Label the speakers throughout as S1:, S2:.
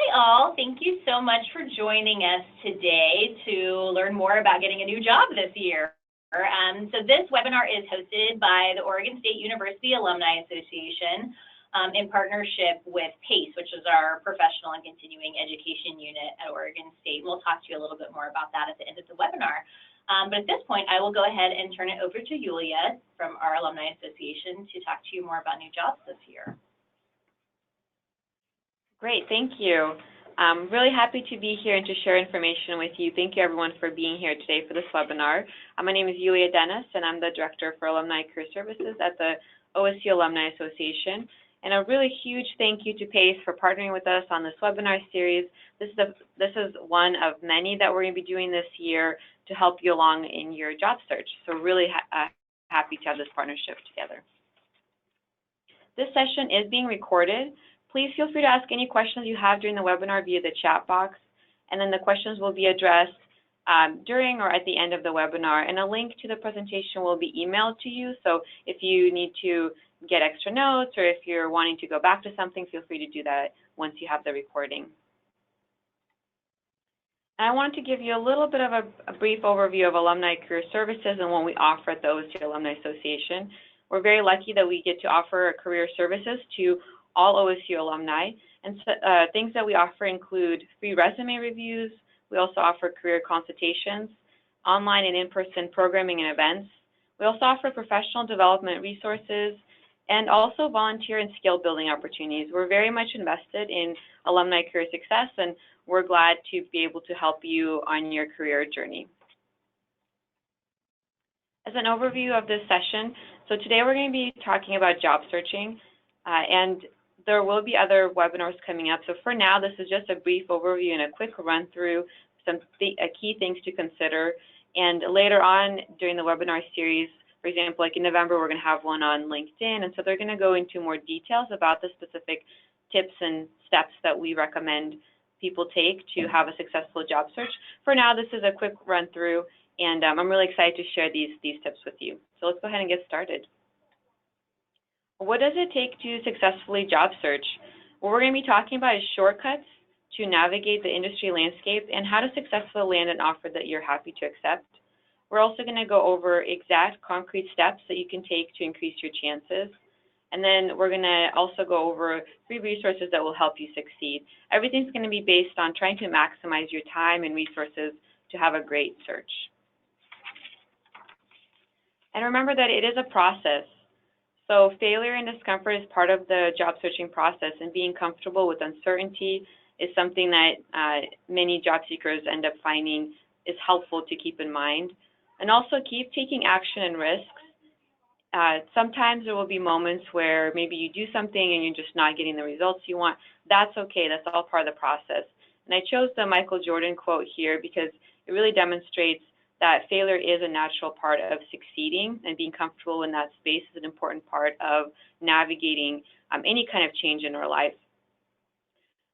S1: Hi all, thank you so much for joining us today to learn more about getting a new job this year. So this webinar is hosted by the Oregon State University Alumni Association in partnership with PACE, which is our professional and continuing education unit at Oregon State. We'll talk to you a little bit more about that at the end of the webinar. But at this point, I will go ahead and turn it over to Julia from our Alumni Association to talk to you more about new jobs this year.
S2: Great, thank you. I'm really happy to be here and to share information with you. Thank you everyone for being here today for this webinar. My name is Julia Dennis and I'm the Director for Alumni Career Services at the OSU Alumni Association. And a really huge thank you to PACE for partnering with us on this webinar series. This is one of many that we're going to be doing this year to help you along in your job search. So really happy to have this partnership together. This session is being recorded. Please feel free to ask any questions you have during the webinar via the chat box, and then the questions will be addressed during or at the end of the webinar, and a link to the presentation will be emailed to you. So if you need to get extra notes or if you're wanting to go back to something, feel free to do that once you have the recording. And I wanted to give you a little bit of a brief overview of Alumni Career Services and what we offer at the OSU Alumni Association. We're very lucky that we get to offer career services to all OSU alumni, and things that we offer include free resume reviews. We also offer career consultations, online and in-person programming and events. We also offer professional development resources and also volunteer and skill building opportunities. We're very much invested in alumni career success, and we're glad to be able to help you on your career journey. As an overview of this session, so today we're going to be talking about job searching, and there will be other webinars coming up. So for now, this is just a brief overview and a quick run through some key things to consider. And later on during the webinar series, for example, like in November, we're going to have one on LinkedIn. And so they're going to go into more details about the specific tips and steps that we recommend people take to have a successful job search. For now, this is a quick run through, and I'm really excited to share these tips with you. So let's go ahead and get started. What does it take to successfully job search? What we're going to be talking about is shortcuts to navigate the industry landscape and how to successfully land an offer that you're happy to accept. We're also going to go over exact concrete steps that you can take to increase your chances. And then we're going to also go over free resources that will help you succeed. Everything's going to be based on trying to maximize your time and resources to have a great search. And remember that it is a process. So failure and discomfort is part of the job searching process, and being comfortable with uncertainty is something that many job seekers end up finding is helpful to keep in mind. And also keep taking action and risks. Sometimes there will be moments where maybe you do something and you're just not getting the results you want. That's okay, that's all part of the process. And I chose the Michael Jordan quote here because it really demonstrates that failure is a natural part of succeeding, and being comfortable in that space is an important part of navigating any kind of change in our life.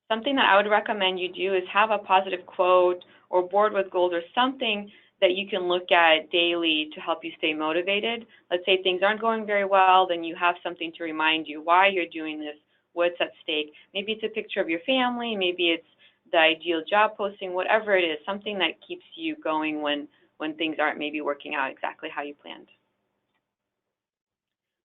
S2: Something that I would recommend you do is have a positive quote or board with goals or something that you can look at daily to help you stay motivated. Let's say things aren't going very well, then you have something to remind you why you're doing this, what's at stake. Maybe it's a picture of your family, maybe it's the ideal job posting, whatever it is, something that keeps you going when things aren't maybe working out exactly how you planned.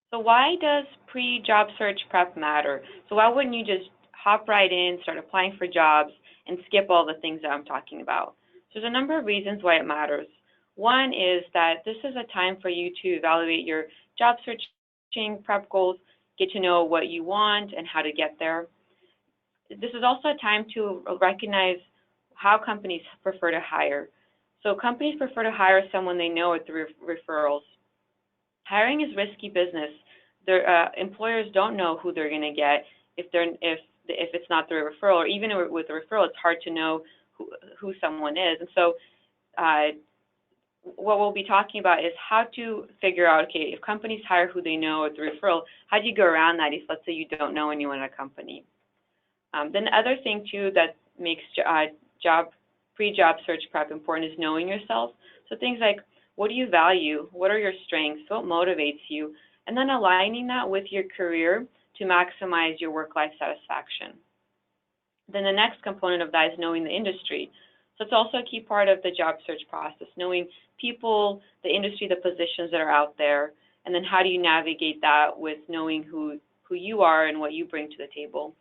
S2: So why does pre-job search prep matter? So why wouldn't you just hop right in, start applying for jobs, and skip all the things that I'm talking about? So there's a number of reasons why it matters. One is that this is a time for you to evaluate your job searching prep goals, get to know what you want and how to get there. This is also a time to recognize how companies prefer to hire. So companies prefer to hire someone they know through referrals. Hiring is risky business. Their employers don't know who they're going to get if it's not through a referral, or even with a referral, it's hard to know who someone is. And so what we'll be talking about is how to figure out, okay, if companies hire who they know through referral, how do you go around that if, let's say, you don't know anyone in a company? Then the other thing, too, that makes pre-job search prep important is knowing yourself. So things like, what do you value? What are your strengths? What motivates you? And then aligning that with your career to maximize your work-life satisfaction. Then the next component of that is knowing the industry. So it's also a key part of the job search process, knowing people, the industry, the positions that are out there, and then how do you navigate that with knowing who you are and what you bring to the table.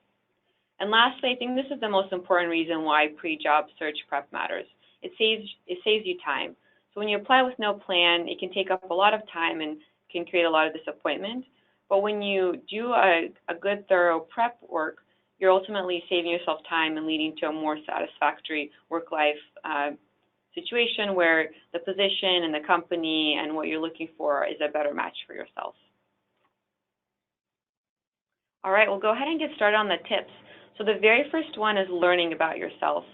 S2: And lastly, I think this is the most important reason why pre-job search prep matters. It saves you time. So when you apply with no plan, it can take up a lot of time and can create a lot of disappointment. But when you do a good, thorough prep work, you're ultimately saving yourself time and leading to a more satisfactory work-life situation where the position and the company and what you're looking for is a better match for yourself. All right, we'll go ahead and get started on the tips. So the very first one is learning about yourself.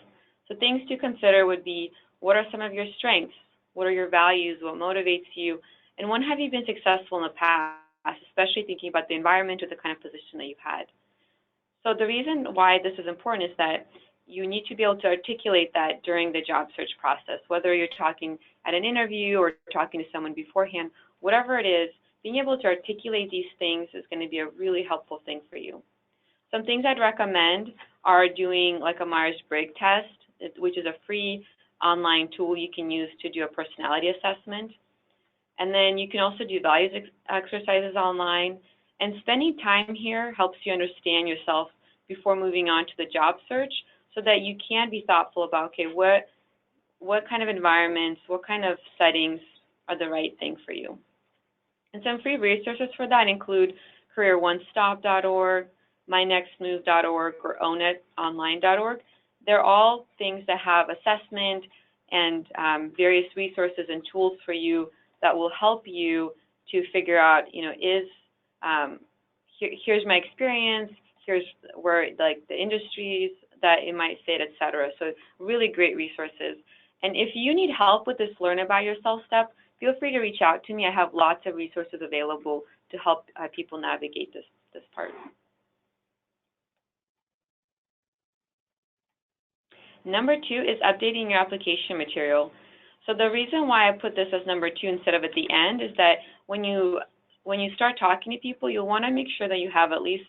S2: So things to consider would be, what are some of your strengths? What are your values? What motivates you? And when have you been successful in the past, especially thinking about the environment or the kind of position that you've had? So the reason why this is important is that you need to be able to articulate that during the job search process, whether you're talking at an interview or talking to someone beforehand, whatever it is, being able to articulate these things is going to be a really helpful thing for you. Some things I'd recommend are doing like a Myers-Briggs test, which is a free online tool you can use to do a personality assessment. And then you can also do values exercises online. And spending time here helps you understand yourself before moving on to the job search so that you can be thoughtful about, okay, what kind of environments, what kind of settings are the right thing for you. And some free resources for that include careeronestop.org, mynextmove.org, or ownitonline.org. They're all things that have assessment and various resources and tools for you that will help you to figure out, here's my experience, here's where like the industries that it might fit, etc. So really great resources. And if you need help with this learn about yourself step, feel free to reach out to me. I have lots of resources available to help people navigate this part. Number 2 is updating your application material. So the reason why I put this as number 2 instead of at the end is that when you start talking to people, you'll want to make sure that you have at least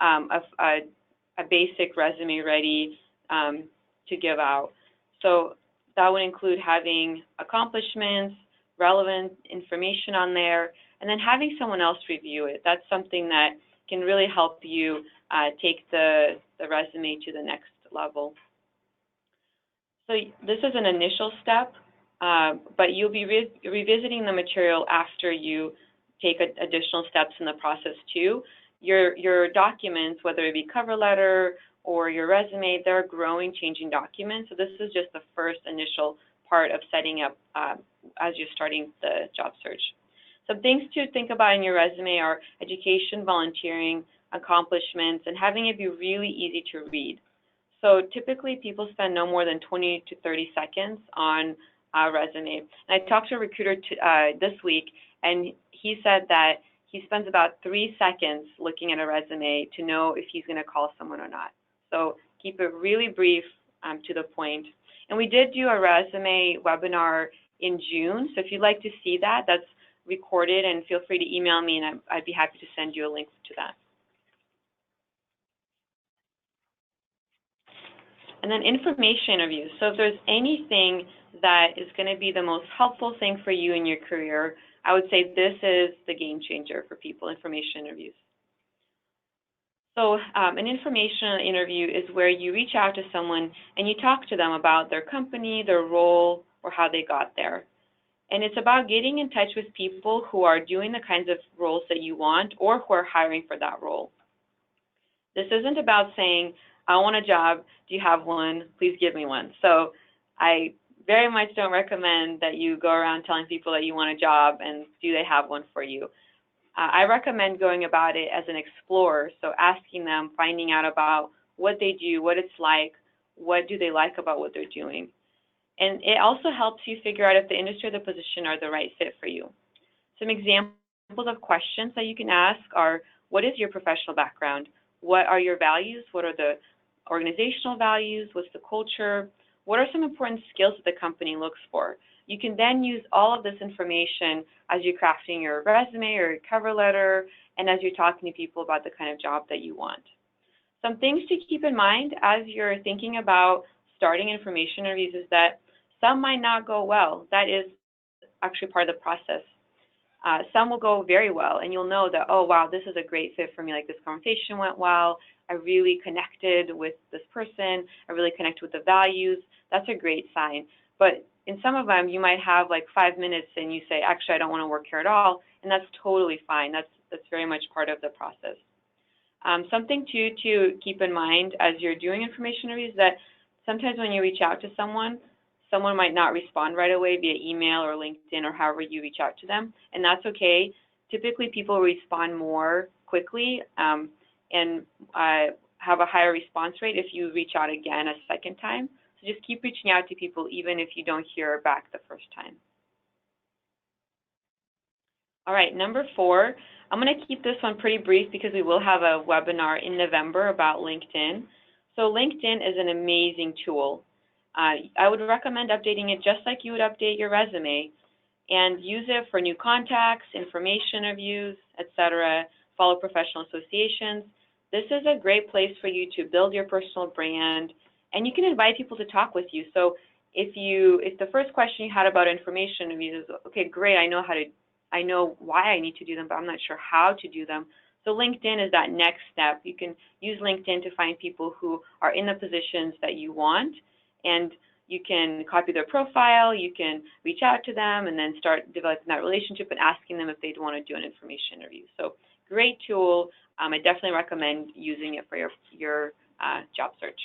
S2: a basic resume ready to give out. So that would include having accomplishments, relevant information on there, and then having someone else review it. That's something that can really help you take the resume to the next level. So this is an initial step, but you'll be revisiting the material after you take additional steps in the process too. Your documents, whether it be cover letter or your resume, they're growing, changing documents. So this is just the first initial part of setting up as you're starting the job search. Some things to think about in your resume are education, volunteering, accomplishments, and having it be really easy to read. So typically people spend no more than 20 to 30 seconds on a resume. And I talked to a recruiter this week, and he said that he spends about 3 seconds looking at a resume to know if he's going to call someone or not. So keep it really brief to the point. And we did do a resume webinar in June, so if you'd like to see that, that's recorded, and feel free to email me, and I'd be happy to send you a link to that. And then information interviews. So if there's anything that is going to be the most helpful thing for you in your career, I would say this is the game changer for people, information interviews. So an information interview is where you reach out to someone and you talk to them about their company, their role, or how they got there. And it's about getting in touch with people who are doing the kinds of roles that you want or who are hiring for that role. This isn't about saying, I want a job, do you have one, please give me one. So I very much don't recommend that you go around telling people that you want a job and do they have one for you. I recommend going about it as an explorer, so asking them, finding out about what they do, what it's like, what do they like about what they're doing. And it also helps you figure out if the industry or the position are the right fit for you. Some examples of questions that you can ask are, what is your professional background? What are your values? What are the organizational values? What's the culture? What are some important skills that the company looks for? You can then use all of this information as you're crafting your resume or your cover letter and as you're talking to people about the kind of job that you want. Some things to keep in mind as you're thinking about starting information interviews is that some might not go well. That is actually part of the process. Some will go very well, and you'll know that, oh, wow, this is a great fit for me. Like, this conversation went well. I really connected with this person. I really connected with the values. That's a great sign. But in some of them, you might have like 5 minutes and you say, actually, I don't want to work here at all, and that's totally fine. That's very much part of the process. Something to keep in mind as you're doing information interviews, that sometimes when you reach out to someone might not respond right away via email or LinkedIn or however you reach out to them, and that's okay. Typically, people respond more quickly and have a higher response rate if you reach out again a second time. So just keep reaching out to people even if you don't hear back the first time. All right, number 4, I'm going to keep this one pretty brief because we will have a webinar in November about LinkedIn. So LinkedIn is an amazing tool. I would recommend updating it just like you would update your resume, and use it for new contacts, information interviews, etc., follow professional associations. This is a great place for you to build your personal brand, and you can invite people to talk with you. So if the first question you had about information interviews is, okay, great, I know why I need to do them, but I'm not sure how to do them. So LinkedIn is that next step. You can use LinkedIn to find people who are in the positions that you want, and you can copy their profile, you can reach out to them, and then start developing that relationship and asking them if they'd want to do an information interview. So great tool. I definitely recommend using it for your job search.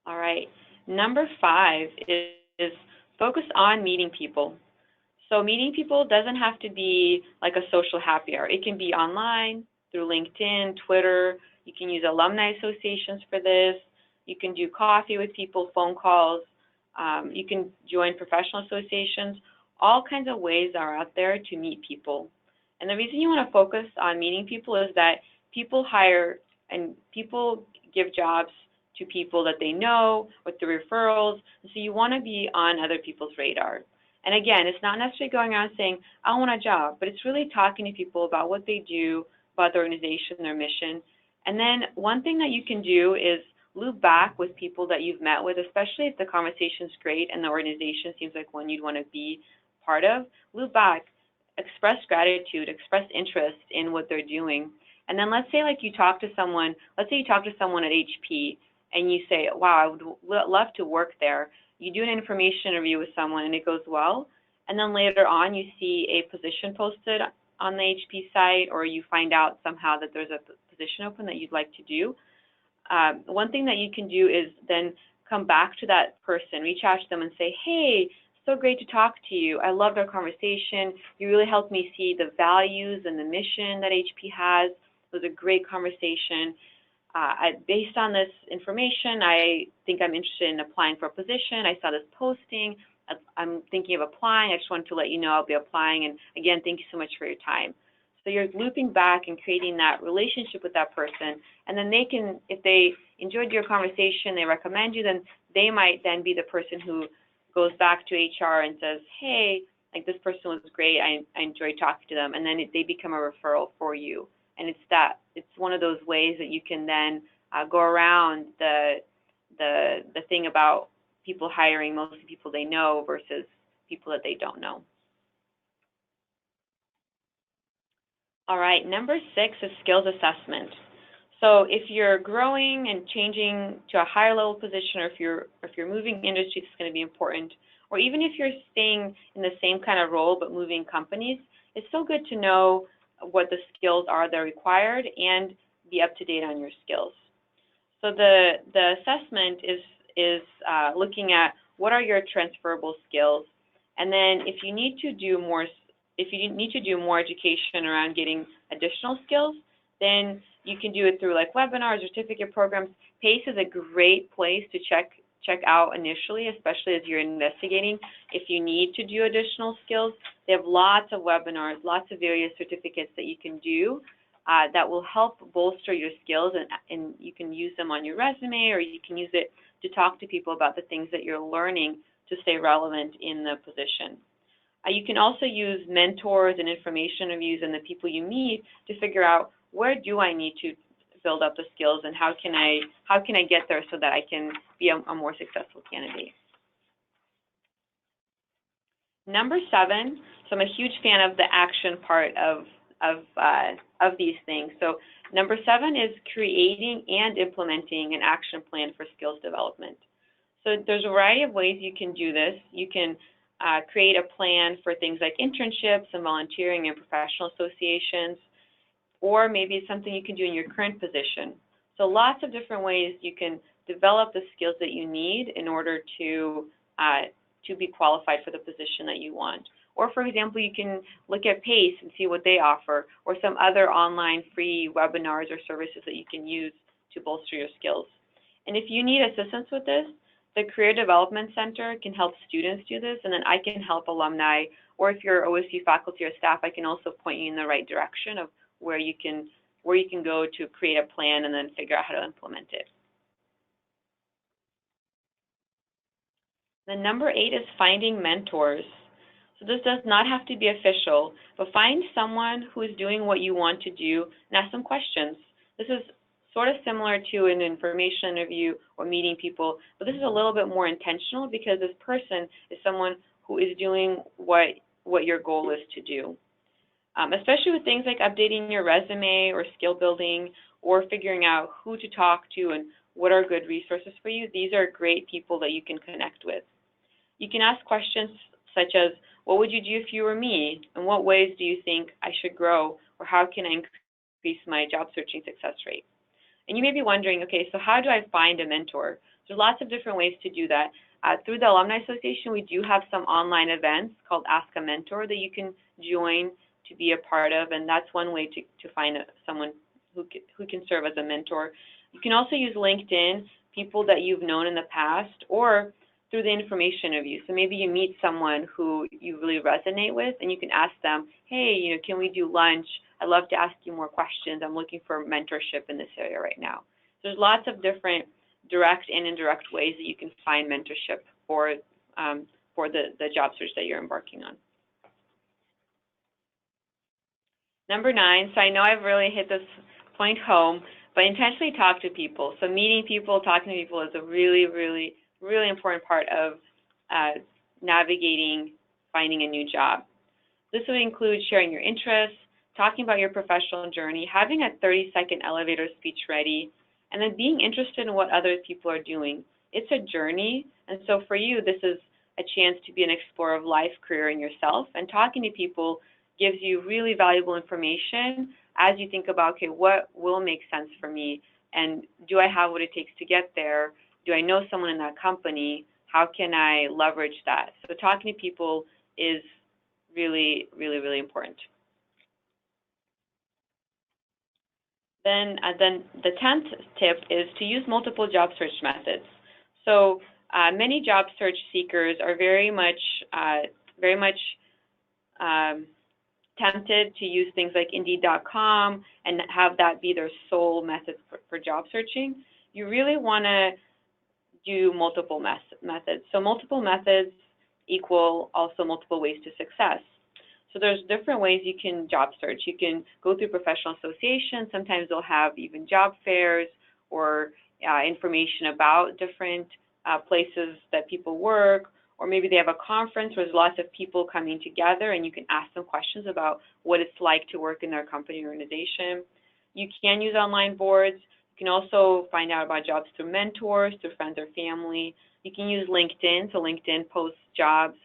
S2: All right, number 5 is focus on meeting people. So meeting people doesn't have to be like a social happy hour. It can be online, through LinkedIn, Twitter. You can use alumni associations for this. You can do coffee with people, phone calls. You can join professional associations. All kinds of ways are out there to meet people. And the reason you want to focus on meeting people is that people hire and people give jobs to people that they know with the referrals. So you want to be on other people's radar. And again, it's not necessarily going around saying, I want a job, but it's really talking to people about what they do, about the organization, their mission. And then one thing that you can do is loop back with people that you've met with, especially if the conversation's great and the organization seems like one you'd want to be part of. Loop back, express gratitude, express interest in what they're doing. And then let's say like you talk to someone, let's say you talk to someone at HP and you say, wow, I would love to work there. You do an information interview with someone and it goes well, and then later on you see a position posted on the HP site, or you find out somehow that there's a position open that you'd like to do. One thing that you can do is then come back to that person, reach out to them and say, hey, so great to talk to you. I loved our conversation. You really helped me see the values and the mission that HP has. It was a great conversation. Based on this information, I think I'm interested in applying for a position. I saw this posting. I'm thinking of applying. I just wanted to let you know I'll be applying. And again, thank you so much for your time. So you're looping back and creating that relationship with that person. And then they can, if they enjoyed your conversation, they recommend you, then they might then be the person who goes back to HR and says, hey, like this person was great. I enjoyed talking to them. And then they become a referral for you. And it's one of those ways that you can then go around the thing about people hiring mostly people they know versus people that they don't know. All right, number 6 is skills assessment. So if you're growing and changing to a higher level position, or if you're moving industries, it's going to be important. Or even if you're staying in the same kind of role but moving companies, it's still good to know what the skills are that are required and be up to date on your skills. So the assessment is looking at what are your transferable skills, and then if you need to do more education around getting additional skills, then you can do it through like webinars, certificate programs. PACE is a great place to check out initially, especially as you're investigating if you need to do additional skills. They have lots of webinars, lots of various certificates that you can do that will help bolster your skills, and you can use them on your resume, or you can use it to talk to people about the things that you're learning to stay relevant in the position. You can also use mentors and information reviews and the people you meet to figure out where do I need to build up the skills and how can I get there so that I can be a more successful candidate. Number 7, so I'm a huge fan of the action part of these things. So number 7 is creating and implementing an action plan for skills development. So there's a variety of ways you can do this. You can create a plan for things like internships and volunteering and professional associations, or maybe it's something you can do in your current position. So lots of different ways you can develop the skills that you need in order to be qualified for the position that you want. Or for example, you can look at PACE and see what they offer, or some other online free webinars or services that you can use to bolster your skills. And if you need assistance with this, the Career Development Center can help students do this, and then I can help alumni, or if you're OSU faculty or staff, I can also point you in the right direction of where you can go to create a plan and then figure out how to implement it. Then number 8 is finding mentors. So this does not have to be official, but find someone who is doing what you want to do and ask them questions. This is sort of similar to an information interview or meeting people, but this is a little bit more intentional because this person is someone who is doing what your goal is to do. Especially with things like updating your resume or skill building or figuring out who to talk to and what are good resources for you, these are great people that you can connect with. You can ask questions such as, what would you do if you were me? In what ways do you think I should grow? Or how can I increase my job searching success rate? And you may be wondering, okay, so how do I find a mentor? There's lots of different ways to do that. Through the Alumni Association, we do have some online events called Ask a Mentor that you can join to be a part of, and that's one way to find someone who can serve as a mentor. You can also use LinkedIn, people that you've known in the past, or through the information review. So maybe you meet someone who you really resonate with, and you can ask them, hey, can we do lunch? I'd love to ask you more questions. I'm looking for mentorship in this area right now. There's lots of different direct and indirect ways that you can find mentorship for the job search that you're embarking on. Number 9, so I know I've really hit this point home, but intentionally talk to people. So meeting people, talking to people is a really, really, really important part of navigating finding a new job. This would include sharing your interests, talking about your professional journey, having a 30-second elevator speech ready, and then being interested in what other people are doing. It's a journey, and so for you, this is a chance to be an explorer of life, career, and yourself, and talking to people gives you really valuable information as you think about, okay, what will make sense for me, and do I have what it takes to get there? Do I know someone in that company? How can I leverage that? So talking to people is really, really, really important. Then the 10th tip is to use multiple job search methods. So many job search seekers are very much tempted to use things like Indeed.com and have that be their sole method for job searching. You really want to do multiple methods. So multiple methods equal also multiple ways to success. So there's different ways you can job search. You can go through professional associations. Sometimes they'll have even job fairs or information about different places that people work, or maybe they have a conference where there's lots of people coming together and you can ask them questions about what it's like to work in their company or organization. You can use online boards. You can also find out about jobs through mentors, through friends or family. You can use LinkedIn, so LinkedIn posts jobs.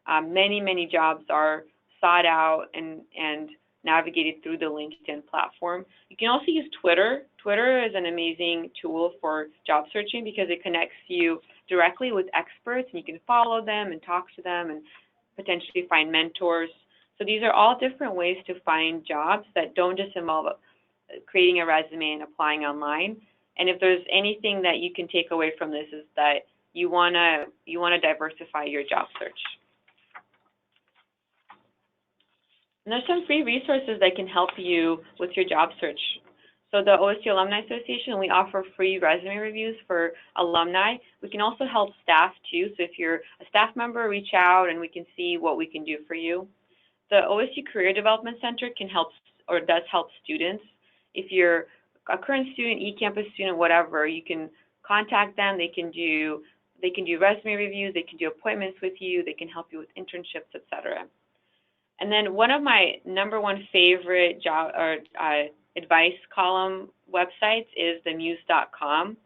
S2: Many jobs are sought out and navigated through the LinkedIn platform. You can also use Twitter. Twitter is an amazing tool for job searching because it connects you directly with experts, and you can follow them and talk to them and potentially find mentors. So these are all different ways to find jobs that don't just involve creating a resume and applying online. And if there's anything that you can take away from this is that you wanna diversify your job search. And there's some free resources that can help you with your job search. So the OSU Alumni Association, we offer free resume reviews for alumni. We can also help staff too. So if you're a staff member, reach out and we can see what we can do for you. The OSU Career Development Center can help, or does help students. If you're a current student, e-campus student, whatever, you can contact them. They can do resume reviews. They can do appointments with you. They can help you with internships, etc. And then one of my #1 favorite job or advice column websites is themuse.com.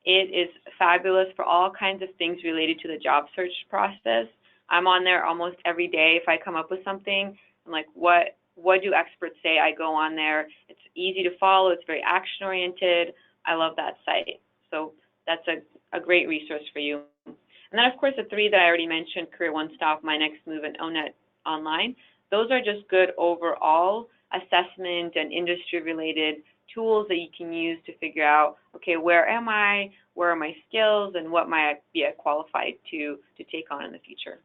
S2: It is fabulous for all kinds of things related to the job search process. I'm on there almost every day. If I come up with something, I'm like, what do experts say? I go on there. It's easy to follow. It's very action-oriented. I love that site. So that's a great resource for you. And then, of course, the 3 that I already mentioned, Career One Stop, My Next Move, and ONET Online. Those are just good overall assessment and industry-related tools that you can use to figure out, okay, where am I, where are my skills, and what might I be qualified to take on in the future.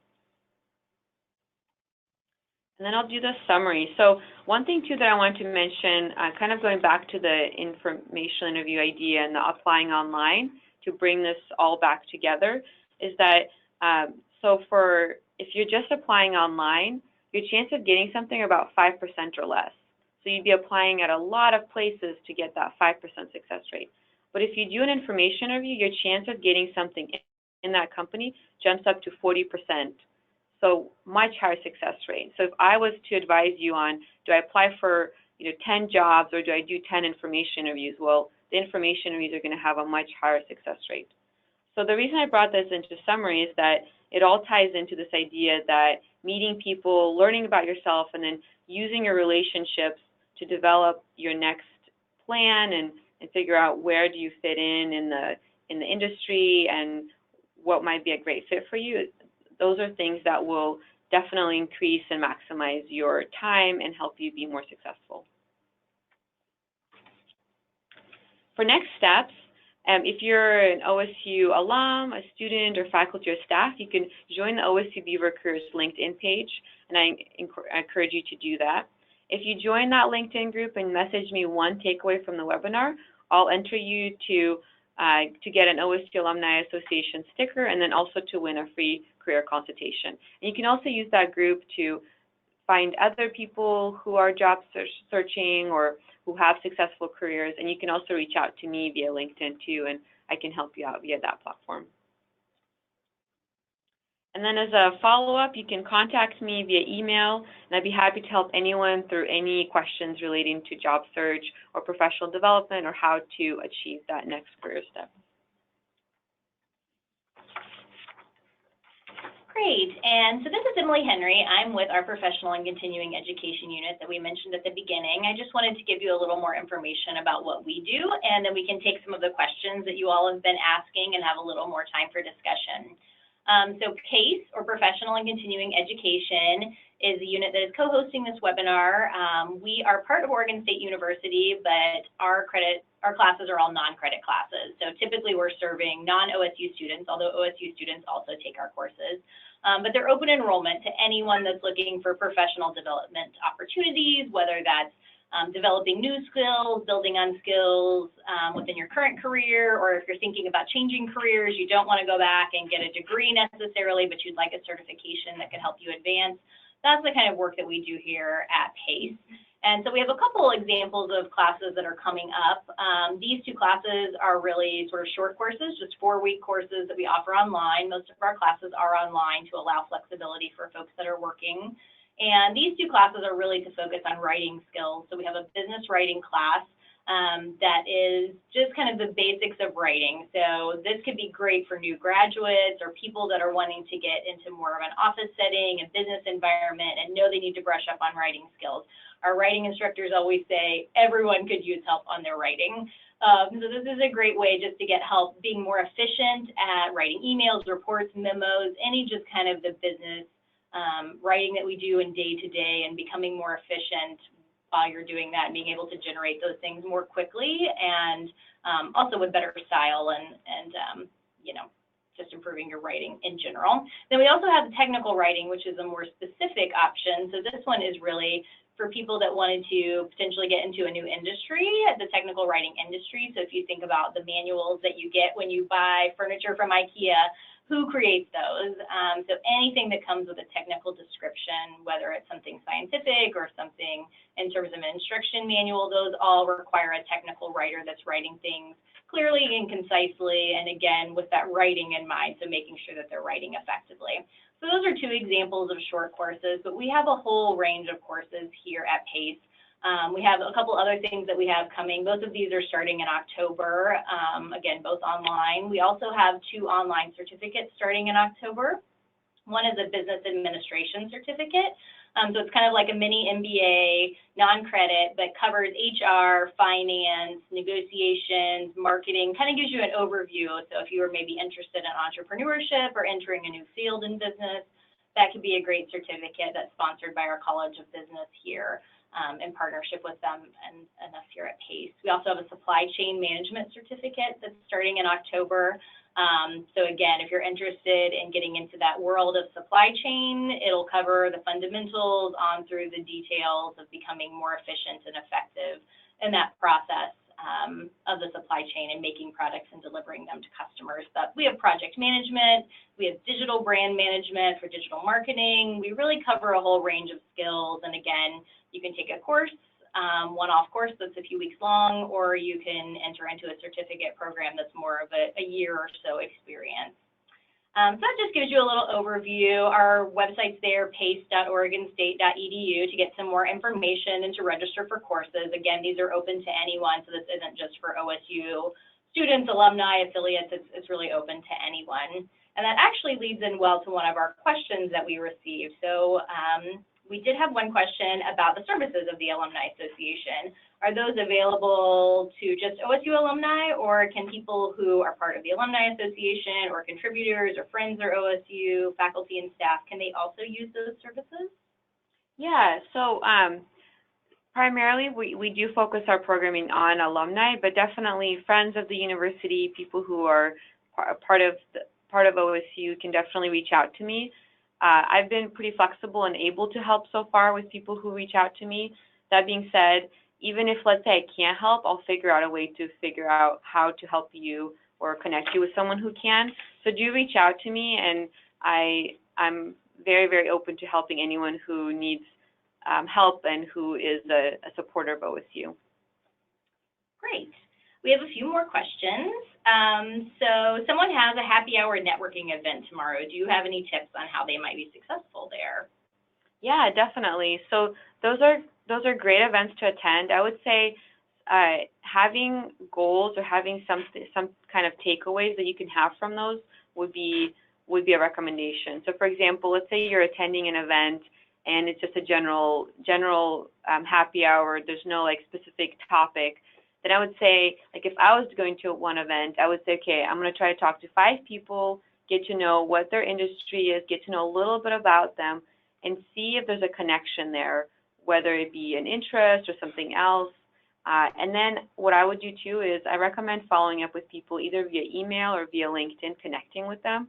S2: And then I'll do the summary. So one thing, too, that I wanted to mention, kind of going back to the informational interview idea and the applying online to bring this all back together, is that if you're just applying online, your chance of getting something are about 5% or less. So you'd be applying at a lot of places to get that 5% success rate. But if you do an information interview, your chance of getting something in that company jumps up to 40%. So much higher success rate. So if I was to advise you on, do I apply for 10 jobs or do I do 10 information interviews? Well, the information interviews are going to have a much higher success rate. So the reason I brought this into summary is that it all ties into this idea that meeting people, learning about yourself, and then using your relationships to develop your next plan and figure out where do you fit in the industry and what might be a great fit for you. Those are things that will definitely increase and maximize your time and help you be more successful. For next steps, if you're an OSU alum, a student, or faculty or staff, you can join the OSU Beaver Careers LinkedIn page, and I encourage you to do that. If you join that LinkedIn group and message me one takeaway from the webinar, I'll enter you to get an OSU Alumni Association sticker and then also to win a free career consultation. And you can also use that group to find other people who are job searching or who have successful careers, and you can also reach out to me via LinkedIn too, and I can help you out via that platform. And then as a follow-up, you can contact me via email, and I'd be happy to help anyone through any questions relating to job search or professional development or how to achieve that next career step.
S1: Great, and so this is Emily Henry. I'm with our Professional and Continuing Education unit that we mentioned at the beginning. I just wanted to give you a little more information about what we do, and then we can take some of the questions that you all have been asking and have a little more time for discussion. So PACE, or Professional and Continuing Education, is the unit that is co-hosting this webinar. We are part of Oregon State University, but our classes are all non-credit classes. So typically we're serving non-OSU students, although OSU students also take our courses. But they're open enrollment to anyone that's looking for professional development opportunities, whether that's developing new skills, building on skills within your current career, or if you're thinking about changing careers, you don't want to go back and get a degree necessarily, but you'd like a certification that could help you advance. That's the kind of work that we do here at PACE. And so we have a couple examples of classes that are coming up. These 2 classes are really sort of short courses, just 4-week courses that we offer online. Most of our classes are online to allow flexibility for folks that are working. And these 2 classes are really to focus on writing skills. So we have a business writing class that is just kind of the basics of writing. So this could be great for new graduates or people that are wanting to get into more of an office setting and business environment and know they need to brush up on writing skills. Our writing instructors always say everyone could use help on their writing. So this is a great way just to get help being more efficient at writing emails, reports, memos, any just kind of the business writing that we do in day-to-day and becoming more efficient while you're doing that and being able to generate those things more quickly and also with better style and just improving your writing in general. Then we also have technical writing, which is a more specific option. So this one is really for people that wanted to potentially get into a new industry, the technical writing industry. So if you think about the manuals that you get when you buy furniture from IKEA, who creates those? So anything that comes with a technical description, whether it's something scientific or something in terms of an instruction manual, those all require a technical writer that's writing things clearly and concisely, and again, with that writing in mind, so making sure that they're writing effectively. So those are two examples of short courses, but we have a whole range of courses here at PACE. We have a couple other things that we have coming. Both of these are starting in October, again, both online. We also have 2 online certificates starting in October. One is a business administration certificate. So it's kind of like a mini MBA, non-credit, but covers HR, finance, negotiations, marketing, kind of gives you an overview. So if you were maybe interested in entrepreneurship or entering a new field in business, that could be a great certificate that's sponsored by our College of Business here in partnership with them and us here at PACE. We also have a supply chain management certificate that's starting in October. So again, if you're interested in getting into that world of supply chain, it'll cover the fundamentals on through the details of becoming more efficient and effective in that process of the supply chain and making products and delivering them to customers. But we have project management, we have digital brand management for digital marketing. We really cover a whole range of skills. And again, you can take a course, one-off course that's a few weeks long, or you can enter into a certificate program that's more of a year or so experience. So that just gives you a little overview. Our website's there, pace.oregonstate.edu, to get some more information and to register for courses. Again, these are open to anyone, so this isn't just for OSU students, alumni, affiliates. It's really open to anyone. And that actually leads in well to one of our questions that we received. So we did have one question about the services of the Alumni Association. Are those available to just OSU alumni, or can people who are part of the Alumni Association or contributors or friends or OSU faculty and staff, can they also use those services?
S2: Yeah, so primarily we do focus our programming on alumni, but definitely friends of the university, people who are part of OSU can definitely reach out to me. I've been pretty flexible and able to help so far with people who reach out to me. That being said, even if, let's say, I can't help, I'll figure out a way to figure out how to help you or connect you with someone who can. So do reach out to me, and I'm very, very open to helping anyone who needs help and who is a supporter of OSU.
S1: Great. We have a few more questions. So someone has a happy hour networking event tomorrow. Do you have any tips on how they might be successful there?
S2: Yeah, definitely. So those are great events to attend. I would say having goals or having some kind of takeaways that you can have from those would be a recommendation. So for example, let's say you're attending an event and it's just a general happy hour. There's no like specific topic. Then I would say, like, if I was going to one event, I would say, okay, I'm going to try to talk to 5 people, get to know what their industry is, get to know a little bit about them, and see if there's a connection there, whether it be an interest or something else. And then what I would do too is I recommend following up with people either via email or via LinkedIn, connecting with them.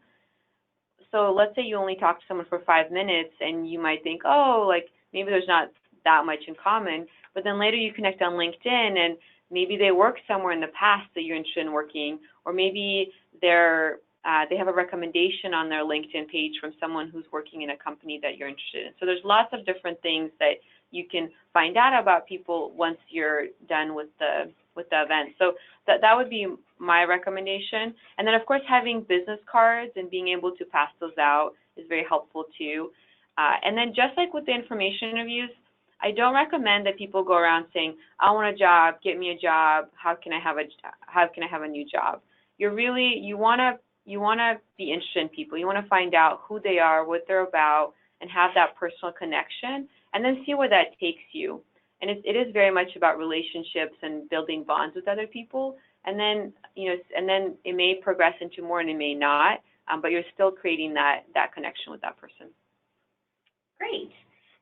S2: So let's say you only talk to someone for 5 minutes and you might think, oh, like maybe there's not that much in common, but then later you connect on LinkedIn and maybe they worked somewhere in the past that you're interested in working, or maybe they have a recommendation on their LinkedIn page from someone who's working in a company that you're interested in. So there's lots of different things that you can find out about people once you're done with the event. So that would be my recommendation. And then of course having business cards and being able to pass those out is very helpful too. And then just like with the information interviews, I don't recommend that people go around saying, I want a job, get me a job, how can I have a new job? You want to be interested in people. You want to find out who they are, what they're about, and have that personal connection, and then see where that takes you. And it is very much about relationships and building bonds with other people. And then, and then it may progress into more and it may not, but you're still creating that connection with that person.
S1: Great.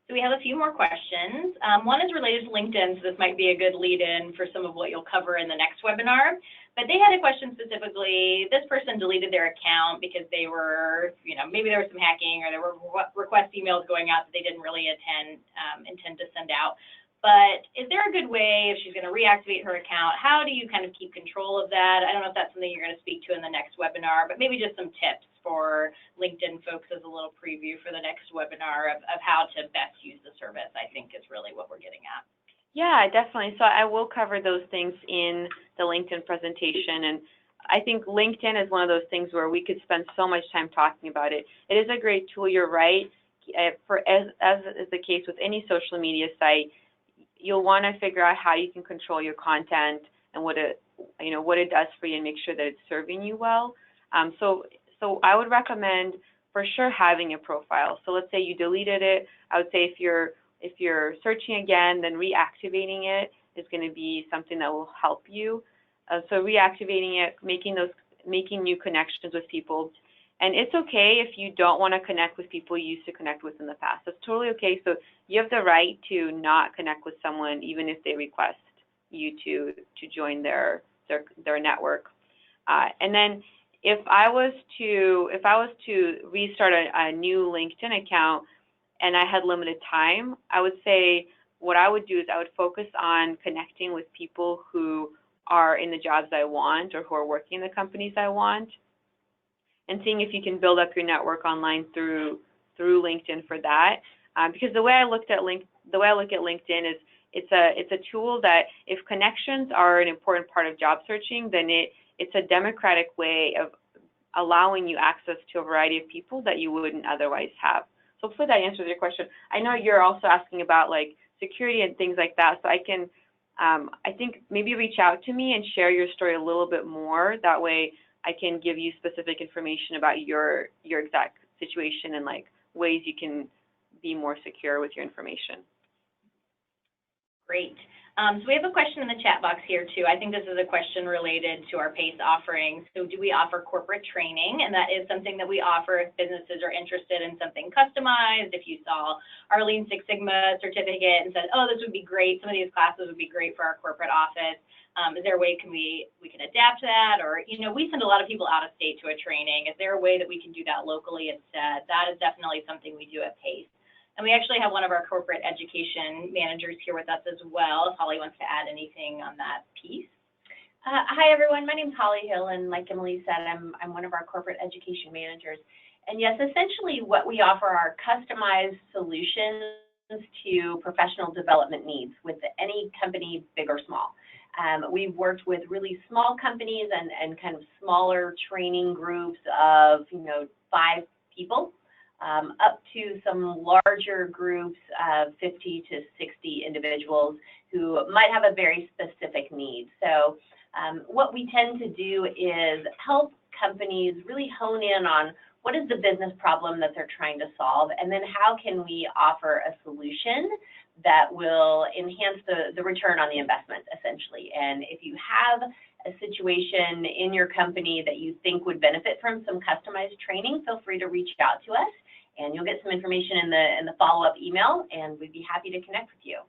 S1: So we have a few more questions. One is related to LinkedIn, so this might be a good lead-in for some of what you'll cover in the next webinar. But they had a question specifically. This person deleted their account because they were, maybe there was some hacking or there were request emails going out that they didn't really intend to send out. But is there a good way, if she's going to reactivate her account, how do you kind of keep control of that? I don't know if that's something you're going to speak to in the next webinar, but maybe just some tips for LinkedIn folks as a little preview for the next webinar of how to best use the service, I think is really what we're getting at.
S2: Yeah, definitely. So I will cover those things in the LinkedIn presentation. And I think LinkedIn is one of those things where we could spend so much time talking about it. It is a great tool, you're right. As is the case with any social media site, you'll want to figure out how you can control your content and what it does for you and make sure that it's serving you well. So I would recommend for sure having a profile. So let's say you deleted it. I would say if you're searching again, then reactivating it is going to be something that will help you. So reactivating it, making new connections with people. And it's okay if you don't want to connect with people you used to connect with in the past. That's totally okay. So you have the right to not connect with someone even if they request you to join their network. And then if I was to restart a new LinkedIn account and I had limited time, I would say what I would do is I would focus on connecting with people who are in the jobs I want or who are working in the companies I want, and seeing if you can build up your network online through LinkedIn for that. Because the way I look at LinkedIn is it's a tool that if connections are an important part of job searching, then it's a democratic way of allowing you access to a variety of people that you wouldn't otherwise have. So hopefully that answers your question. I know you're also asking about like security and things like that, so I think maybe reach out to me and share your story a little bit more. That way I can give you specific information about your exact situation and like ways you can be more secure with your information.
S1: Great. So we have a question in the chat box here too. I think this is a question related to our PACE offerings. So do we offer corporate training? And that is something that we offer if businesses are interested in something customized. If you saw our Lean Six Sigma certificate and said, oh, this would be great, some of these classes would be great for our corporate office. Is there a way we can adapt that? Or, we send a lot of people out of state to a training. Is there a way that we can do that locally instead? That is definitely something we do at PACE. And we actually have one of our corporate education managers here with us as well, if Holly wants to add anything on that piece.
S3: Hi, everyone. My name is Holly Hill, and like Emily said, I'm one of our corporate education managers. And yes, essentially what we offer are customized solutions to professional development needs with any company, big or small. We've worked with really small companies and kind of smaller training groups of 5 people. Up to some larger groups of 50 to 60 individuals who might have a very specific need. So what we tend to do is help companies really hone in on what is the business problem that they're trying to solve, and then how can we offer a solution that will enhance the return on the investment, essentially. And if you have a situation in your company that you think would benefit from some customized training, feel free to reach out to us. And you'll get some information in the follow-up email, and we'd be happy to connect with you.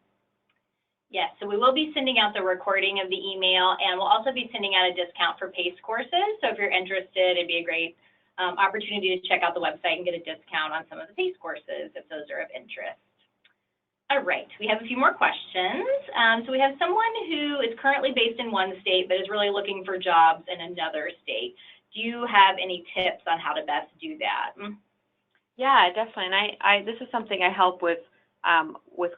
S1: Yes, so we will be sending out the recording of the email, and we'll also be sending out a discount for PACE courses. So if you're interested, it'd be a great opportunity to check out the website and get a discount on some of the PACE courses if those are of interest. All right, we have a few more questions. So we have someone who is currently based in one state but is really looking for jobs in another state. Do you have any tips on how to best do that?
S2: Yeah, definitely. And this is something I help with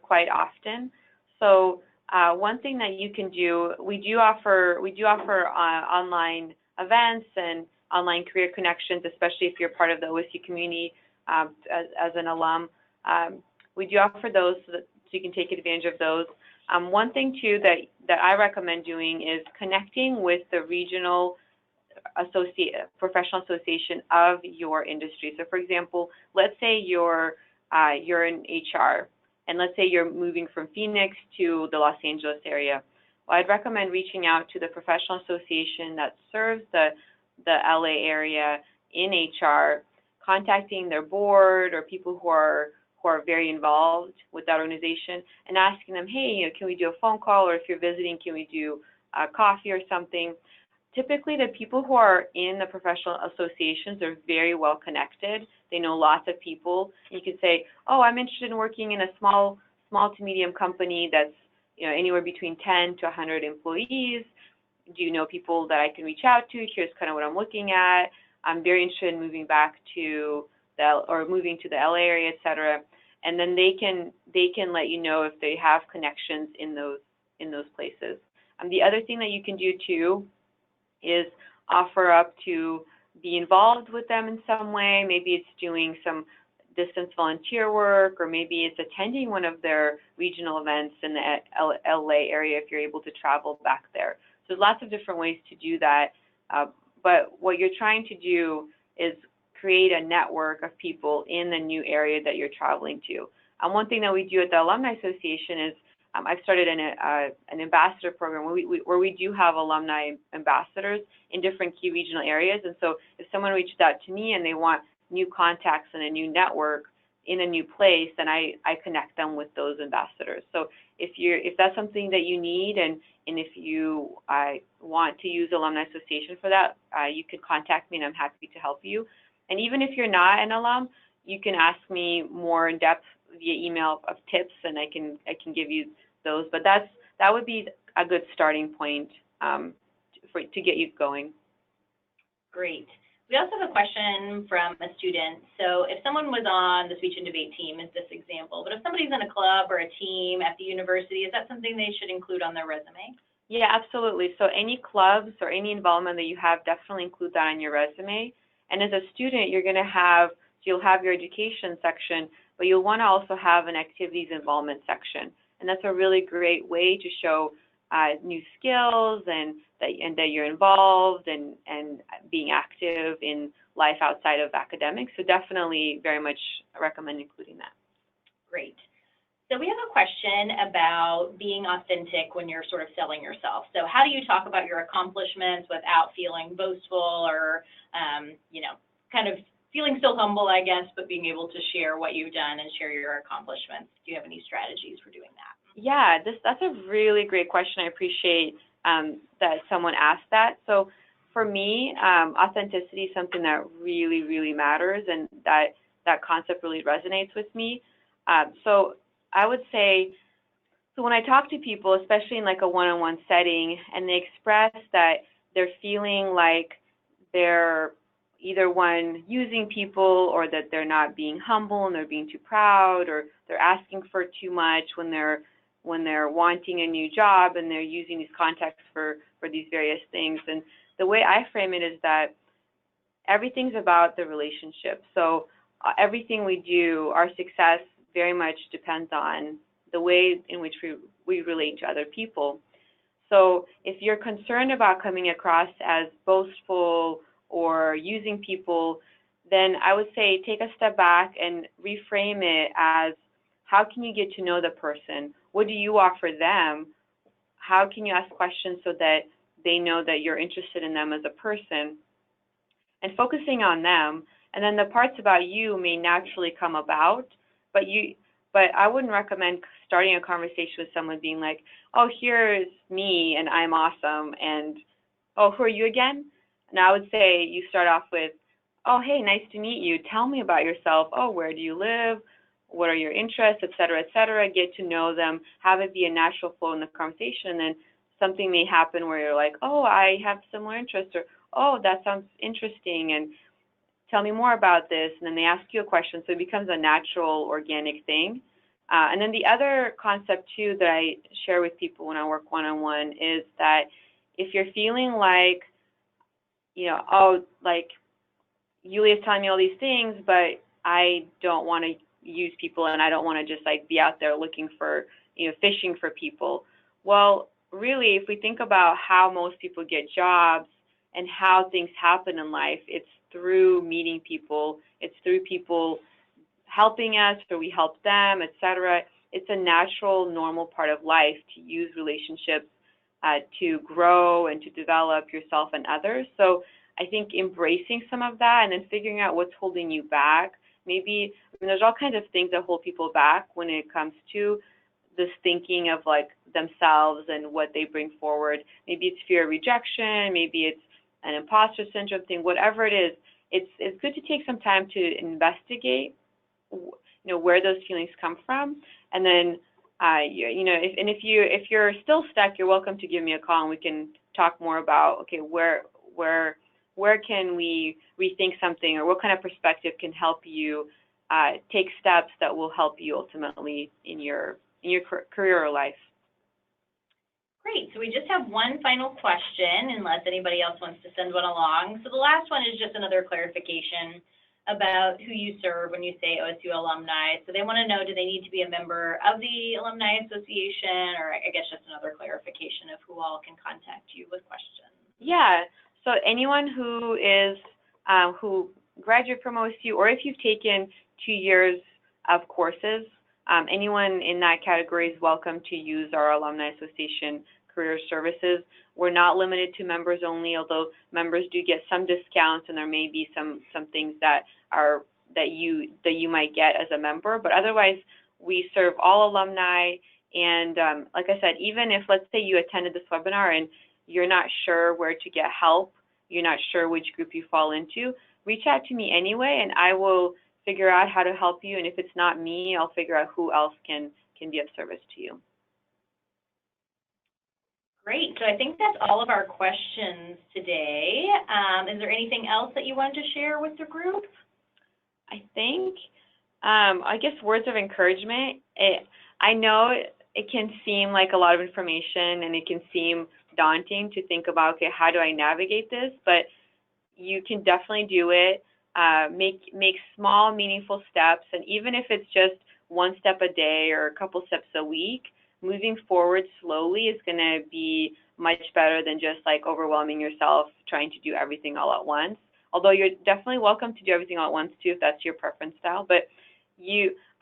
S2: quite often. So one thing that you can do, we do offer online events and online career connections, especially if you're part of the OSU community as an alum. We do offer those so you can take advantage of those. One thing too that I recommend doing is connecting with the regional professional association of your industry. So for example, let's say you're in HR, and let's say you're moving from Phoenix to the Los Angeles area. Well, I'd recommend reaching out to the professional association that serves the LA area in HR, contacting their board or people who are who are very involved with that organization and asking them, hey, you know, can we do a phone call, or if you're visiting, can we do coffee or something? Typically, the people who are in the professional associations are very well connected. They know lots of people. You could say, oh, I'm interested in working in a small to medium company that's, you know, anywhere between 10 to 100 employees. Do you know people that I can reach out to? Here's kind of what I'm looking at. I'm very interested in moving back to moving to the LA area, et cetera. And then they can let you know if they have connections in those places. The other thing that you can do too is offer up to be involved with them in some way. Maybe it's doing some distance volunteer work, or maybe it's attending one of their regional events in the LA area if you're able to travel back there. So there's lots of different ways to do that, but what you're trying to do is create a network of people in the new area that you're traveling to. One thing that we do at the Alumni Association is I've started an ambassador program where we do have alumni ambassadors in different key regional areas. And so if someone reaches out to me and they want new contacts and a new network in a new place, then I connect them with those ambassadors. So if that's something that you need, and if you want to use Alumni Association for that, you can contact me and I'm happy to help you. And even if you're not an alum, you can ask me more in depth via email of tips, and I can give you those. But that would be a good starting point to get you going.
S1: Great. We also have a question from a student. So if someone was on the speech and debate team, is this example, but if somebody's in a club or a team at the university, is that something they should include on their resume?
S2: Yeah, absolutely. So any clubs or any involvement that you have, definitely include that on your resume. And as a student, you'll have your education section, but you'll want to also have an activities involvement section. And that's a really great way to show new skills and that you're involved and being active in life outside of academics. So definitely very much recommend including that.
S1: Great. So we have a question about being authentic when you're sort of selling yourself. So how do you talk about your accomplishments without feeling boastful or, kind of feeling still humble, I guess, but being able to share what you've done and share your accomplishments? Do you have any strategies for doing that?
S2: Yeah, that's a really great question. I appreciate that someone asked that. So for me, authenticity is something that really, really matters, and that concept really resonates with me. So I would say, so when I talk to people, especially in like a one-on-one setting, and they express that they're feeling like they're either using people, or that they're not being humble and they're being too proud, or they're asking for too much when they're wanting a new job and they're using these contacts for these various things. And the way I frame it is that everything's about the relationship. So everything we do, our success very much depends on the way in which we relate to other people. So if you're concerned about coming across as boastful or using people, then I would say take a step back and reframe it as, how can you get to know the person? What do you offer them? How can you ask questions so that they know that you're interested in them as a person? And focusing on them, and then the parts about you may naturally come about, but I wouldn't recommend starting a conversation with someone being like, oh, here's me and I'm awesome, and oh, who are you again? And I would say you start off with, oh, hey, nice to meet you. Tell me about yourself. Oh, where do you live? What are your interests, et cetera, et cetera. Get to know them. Have it be a natural flow in the conversation. And then something may happen where you're like, oh, I have similar interests, or oh, that sounds interesting, and tell me more about this. And then they ask you a question, so it becomes a natural, organic thing. And then the other concept, too, that I share with people when I work one-on-one is that if you're feeling like, oh, like, Yulia's telling me all these things, but I don't want to use people, and I don't want to just like be out there looking for, fishing for people. Well, really, if we think about how most people get jobs and how things happen in life, it's through meeting people. It's through people helping us, or we help them, etc. It's a natural, normal part of life to use relationships to grow and to develop yourself and others. So I think embracing some of that and then figuring out what's holding you back Maybe, I mean, there's all kinds of things that hold people back when it comes to this thinking of like themselves and what they bring forward. Maybe it's fear of rejection, maybe it's an imposter syndrome thing, whatever it is. It's good to take some time to investigate, where those feelings come from, and then if you're still stuck, you're welcome to give me a call and we can talk more about, okay, where can we rethink something, or what kind of perspective can help you take steps that will help you ultimately in your career or life.
S1: Great. So we just have one final question, unless anybody else wants to send one along. So the last one is just another clarification about who you serve when you say OSU alumni. So they want to know, do they need to be a member of the Alumni Association, or I guess just another clarification of who all can contact you with questions.
S2: Yeah. So anyone who is who graduated from OSU, or if you've taken 2 years of courses, anyone in that category is welcome to use our Alumni Association career services. We're not limited to members only, although members do get some discounts, and there may be some things that you might get as a member. But otherwise, we serve all alumni. And like I said, even if, let's say, you attended this webinar and you're not sure where to get help, you're not sure which group you fall into, reach out to me anyway, and I will figure out how to help you. And if it's not me, I'll figure out who else can be of service to you.
S1: Great. So I think that's all of our questions today. Is there anything else that you wanted to share with the group?
S2: I think, I guess words of encouragement. I know it can seem like a lot of information, and it can seem daunting to think about, okay, how do I navigate this? But you can definitely do it. Make small, meaningful steps, and even if it's just one step a day or a couple steps a week, moving forward slowly is going to be much better than just like overwhelming yourself trying to do everything all at once. Although you're definitely welcome to do everything all at once too, if that's your preference style. But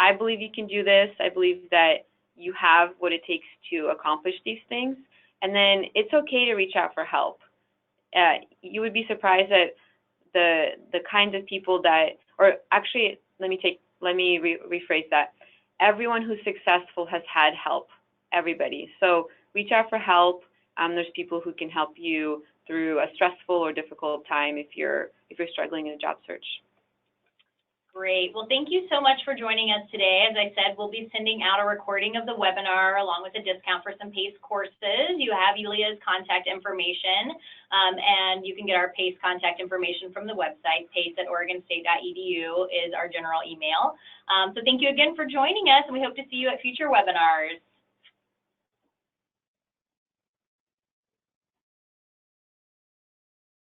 S2: I believe you can do this. I believe that you have what it takes to accomplish these things. And then it's okay to reach out for help. You would be surprised at the kinds of people that, or actually, let me rephrase that. Everyone who's successful has had help. Everybody. So reach out for help. There's people who can help you through a stressful or difficult time if you're struggling in a job search.
S1: Great. Well, thank you so much for joining us today. As I said, we'll be sending out a recording of the webinar along with a discount for some PACE courses. You have Yulia's contact information, and you can get our PACE contact information from the website. pace@oregonstate.edu is our general email. So thank you again for joining us, and we hope to see you at future webinars.